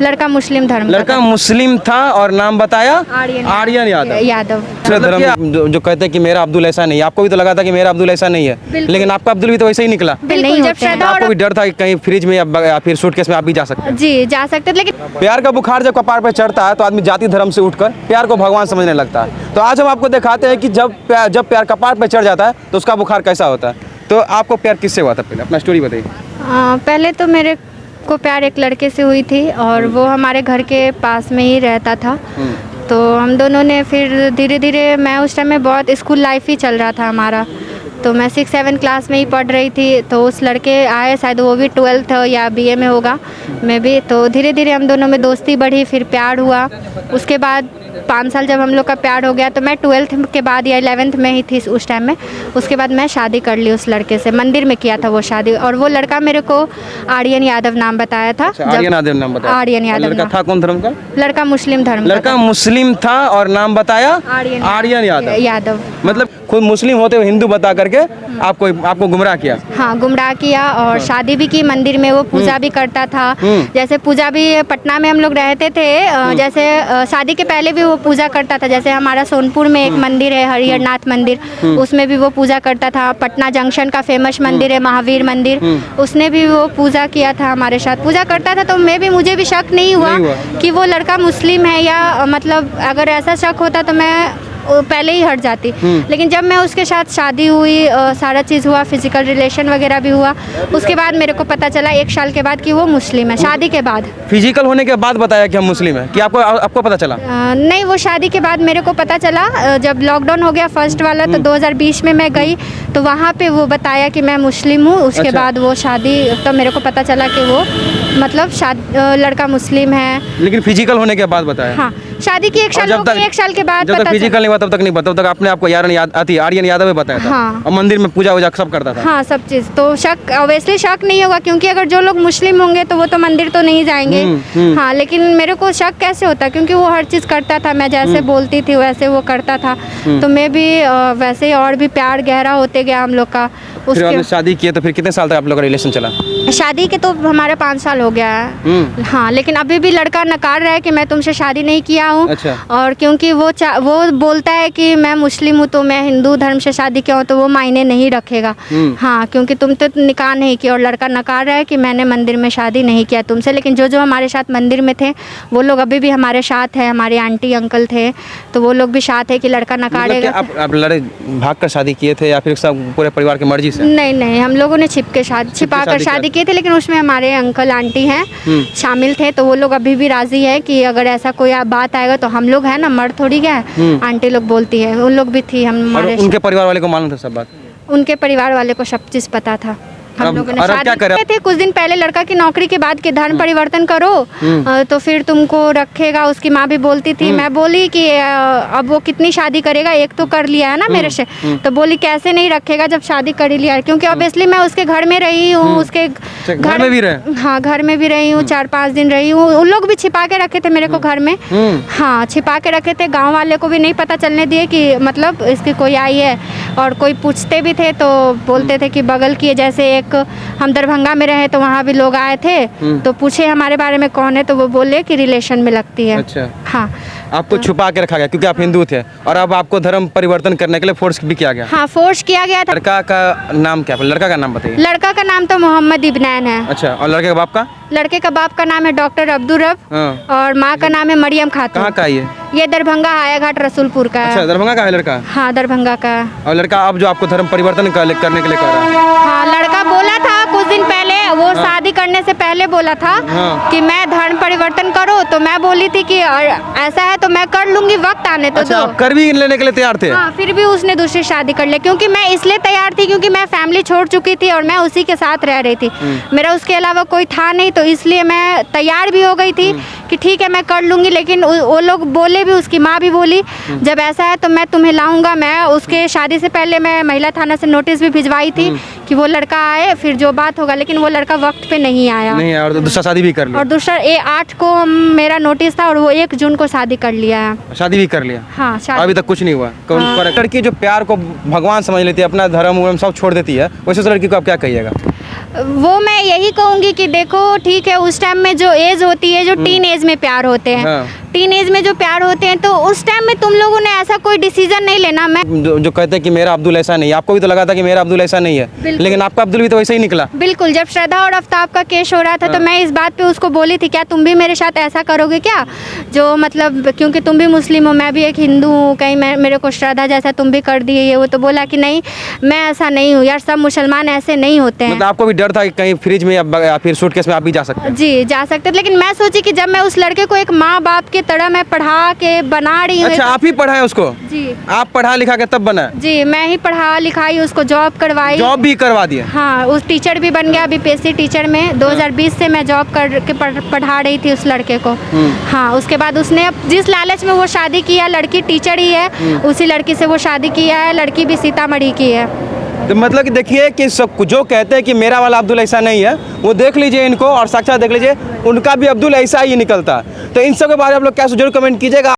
लड़का मुस्लिम धर्म का लड़का मुस्लिम था और नाम बताया आर्यन यादव। जो कहते हैं कि मेरा अब्दुल ऐसा नहीं है, आपको भी तो लगा था कि मेरा अब्दुल ऐसा नहीं है, लेकिन आपका अब्दुल भी तो वैसे ही निकला। नहीं होते हैं। आपको भी डर था कि कहीं फ्रिज में या फिर सूटकेस में आप भी जा सकते हैं? जी जा सकते, लेकिन प्यार का बुखार जब कपार पर चढ़ता है तो आदमी जाति धर्म से उठकर प्यार को भगवान समझने लगता है। तो आज हम आपको दिखाते हैं कि जब प्यार कपार पर चढ़ जाता है तो उसका बुखार कैसा होता है। तो आपको प्यार किससे हुआ था, पहले अपना स्टोरी बताइए। पहले तो मेरे को प्यार एक लड़के से हुई थी और वो हमारे घर के पास में ही रहता था। तो हम दोनों ने फिर धीरे धीरे, मैं उस टाइम में बहुत स्कूल लाइफ ही चल रहा था हमारा, तो मैं 6-7 क्लास में ही पढ़ रही थी। तो उस लड़के आए, शायद वो भी 12th या BA में होगा, मैं भी। तो धीरे धीरे हम दोनों में दोस्ती बढ़ी, फिर प्यार हुआ। उसके बाद 5 साल जब हम लोग का प्यार हो गया तो मैं 12th के बाद या 11th में ही थी उस टाइम में। उसके बाद मैं शादी कर ली उस लड़के से, मंदिर में किया था वो शादी। और वो लड़का मेरे को आर्यन यादव नाम बताया था। आर्यन यादव नाम बताया? आर्यन यादव। लड़का था कौन धर्म का? लड़का मुस्लिम धर्म का। लड़का मुस्लिम था और नाम बताया आर्यन यादव। मतलब खुद मुस्लिम होते हुए हिंदू बता करके आपको गुमराह किया? हाँ, गुमराह किया। और शादी भी की मंदिर में, वो पूजा भी करता था। जैसे पूजा भी पटना में हम लोग रहते थे, जैसे शादी के पहले भी वो पूजा करता था। जैसे हमारा सोनपुर में एक मंदिर है हरिहरनाथ मंदिर, उसमें भी वो पूजा करता था। पटना जंक्शन का फेमस मंदिर है महावीर मंदिर, उसने भी वो पूजा किया था, हमारे साथ पूजा करता था। तो मुझे भी शक नहीं हुआ कि वो लड़का मुस्लिम है, या मतलब अगर ऐसा शक होता तो मैं पहले ही हट जाती। लेकिन जब मैं उसके साथ शादी हुई, सारा चीज़ हुआ, फिजिकल रिलेशन वगैरह भी हुआ, उसके बाद मेरे को पता चला 1 साल के बाद कि वो मुस्लिम है। शादी के बाद, फिजिकल होने के बाद बताया कि हम मुस्लिम है, कि आपको पता चला? नहीं, वो शादी के बाद मेरे को पता चला। जब लॉकडाउन हो गया फर्स्ट वाला, तो 2020 में मैं गई, तो वहाँ पे वो बताया कि मैं मुस्लिम हूँ। उसके बाद वो शादी, तो मेरे को पता चला कि वो मतलब लड़का मुस्लिम है। लेकिन फिजिकल होने के बाद बताया? हाँ, शादी की 1 साल हो गई, 1 साल के बाद जब तक फिजिकल नहीं हुआ तब तक नहीं पता, तब तक आपने आपको आर्यन यादव ही बताया था। हाँ। और मंदिर में पूजा वूजा सब करता था? हाँ, सब चीज़। तो शक ऑब्वियसली शक नहीं होगा, क्योंकि अगर जो लोग मुस्लिम होंगे तो वो तो मंदिर तो नहीं जाएंगे। हाँ, लेकिन मेरे को शक कैसे होता, क्योंकि वो हर चीज़ करता था। मैं जैसे बोलती थी वैसे वो करता था, तो मैं भी वैसे ही और भी प्यार गहरा होते गया हम लोग का। फिर आपने शादी किया तो फिर कितने साल तक आप लोग का रिलेशन चला? शादी के तो हमारा 5 साल हो गया है। हाँ, लेकिन अभी भी लड़का नकार रहा है कि मैं तुमसे शादी नहीं किया हूँ। अच्छा। और क्योंकि वो बोलता है कि मैं मुस्लिम हूँ तो मैं हिंदू धर्म से शादी किया हूँ, तो वो मायने नहीं रखेगा। हाँ, क्योंकि तुम तो निकाह नहीं किया। और लड़का नकार रहा है कि मैंने मंदिर में शादी नहीं किया तुमसे। लेकिन जो हमारे साथ मंदिर में थे वो लोग अभी भी हमारे साथ है। हमारे आंटी अंकल थे तो वो लोग भी साथ है कि लड़का नकारेगा। आप लड़े भाग कर शादी किए थे या फिर सब पूरे परिवार की मर्जी से? नहीं, हम लोगों ने छिपा कर शादी किए थे, लेकिन उसमें हमारे अंकल आंटी हैं शामिल थे। तो वो लोग अभी भी राजी है कि अगर ऐसा कोई बात आएगा तो हम लोग है ना, मर्द थोड़ी क्या है। आंटी लोग बोलती है, उन लोग भी थी हमारे। उनके परिवार वाले को मालूम था सब बात? उनके परिवार वाले को सब चीज़ पता था। हम लोगों ने शादी किए थे कुछ दिन पहले। लड़का की नौकरी के बाद कि धर्म परिवर्तन करो तो फिर तुमको रखेगा। उसकी माँ भी बोलती थी। मैं बोली कि अब वो कितनी शादी करेगा, एक तो कर लिया है ना मेरे से। तो बोली कैसे नहीं रखेगा जब शादी कर ही लिया है, क्योंकि ऑब्वियसली मैं उसके घर में रही हूँ, उसके घर में भी रहे। हाँ, घर में भी रही हूँ, 4-5 दिन रही हूँ। उन लोग भी छिपा के रखे थे मेरे को घर में। हाँ, छिपा के रखे थे। गाँव वाले को भी नहीं पता चलने दिए कि मतलब इसकी कोई आई है। और कोई पूछते भी थे तो बोलते थे कि बगल की, जैसे एक हम दरभंगा में रहे तो वहाँ भी लोग आए थे तो पूछे हमारे बारे में कौन है, तो वो बोले कि रिलेशन में लगती है। अच्छा। हाँ, आपको छुपा के रखा गया क्योंकि आप हिंदू थे, और अब आपको धर्म परिवर्तन करने के लिए फोर्स भी किया गया? हाँ, फोर्स किया गया था। लड़का का नाम क्या? लड़का का नाम बताइए। लड़का का नाम तो मोहम्मद इब्नान है। अच्छा, और लड़के के बाप का? लड़के का बाप का नाम है डॉक्टर अब्दुल रब। और माँ का नाम है मरियम खातून। कहाँ का ये दरभंगा हायाघाट रसूलपुर का है। अच्छा, दरभंगा का है लड़का? हाँ, दरभंगा का। और लड़का अब जो आपको धर्म परिवर्तन करने के लिए कह रहा है? हाँ, लड़का बोला था कुछ दिन पहले, वो शादी करने से पहले बोला था कि मैं धर्म परिवर्तन करो। तो मैं बोली थी कि ऐसा है तो मैं कर लूंगी, वक्त आने तो दो। आप कर भी लेने के लिए तैयार थे? हाँ, फिर भी उसने दूसरी शादी कर ली। क्योंकि मैं इसलिए तैयार थी क्योंकि मैं फैमिली छोड़ चुकी थी और मैं उसी के साथ रह रही थी। मेरा उसके अलावा कोई था नहीं, तो इसलिए मैं तैयार भी हो गई थी कि ठीक है मैं कर लूंगी। लेकिन वो लोग बोले भी, उसकी माँ भी बोली जब ऐसा है तो मैं तुम्हें लाऊंगा। मैं उसके शादी से पहले मैं महिला थाना से नोटिस भी भिजवाई थी कि वो लड़का आए, फिर जो बात होगा। लेकिन वो लड़का वक्त पे नहीं आया। और दूसरा शादी भी कर लिया। और दूसरा 8 को मेरा नोटिस था और वो 1 जून को शादी कर लिया है। शादी भी कर लिया? हाँ, शादी। अभी तक कुछ नहीं हुआ? लड़की जो प्यार को भगवान समझ लेती है, अपना धर्म सब छोड़ देती है, वैसे उस लड़की को आप क्या कहिएगा? वो मैं यही कहूँगी कि देखो ठीक है, उस टाइम में जो एज होती है, जो टीन एज में प्यार होते हैं, हाँ। टीन एज में जो प्यार होते हैं, तो उस टाइम में तुम लोगों ने ऐसा कोई डिसीजन नहीं लेना। मैं जो कहते हैं कि मेरा अब्दुल ऐसा नहीं है, आपको भी तो लगा था कि मेरा अब्दुल ऐसा नहीं है, बिल्कुल। लेकिन आपका अब्दुल भी तो वैसे ही निकला। बिल्कुल, जब श्रद्धा और आफ्ताब का केस हो रहा था तो मैं इस बात पे उसको बोली थी, क्या तुम भी मेरे साथ ऐसा करोगे क्या, जो मतलब क्योंकि तुम भी मुस्लिम हो, मैं भी एक हिंदू हूँ, कहीं मेरे को श्रद्धा जैसा तुम भी कर दिए ये वो। तो बोला कि नहीं, मैं ऐसा नहीं हूँ यार, सब मुसलमान ऐसे नहीं होते हैं। मतलब आपको भी डर था कि कहीं फ्रिज में या फिर सूटकेस में आप भी जा सकते हैं। जी जा सकते थे, लेकिन मैं सोची कि जब मैं उस लड़के को एक माँ बाप की तरह मैं पढ़ा के बना रही हूँ। अच्छा, आप ही पढ़ाए उसको? जी आप पढ़ा लिखा के तब बना? जी, मैं ही पढ़ा लिखाई, उसको जॉब करवाई। जॉब भी करवा दिया? हाँ, उस टीचर भी बन गया, बीपीएससी टीचर में 2020 से मैं जॉब करके पढ़ा रही थी उस लड़के को। हाँ, उसके बाद उसने अब जिस लालच में वो शादी किया, लड़की टीचर ही है, उसी लड़की से वो शादी किया है, लड़की भी सीतामढ़ी की है। तो मतलब कि देखिए कि सब जो कहते हैं कि मेरा वाला अब्दुल ऐसा नहीं है, वो देख लीजिए इनको और साक्षात देख लीजिए, उनका भी अब्दुल ऐसा ही निकलता। तो इन सब के बारे में आप लोग क्या जरूर कमेंट कीजिएगा।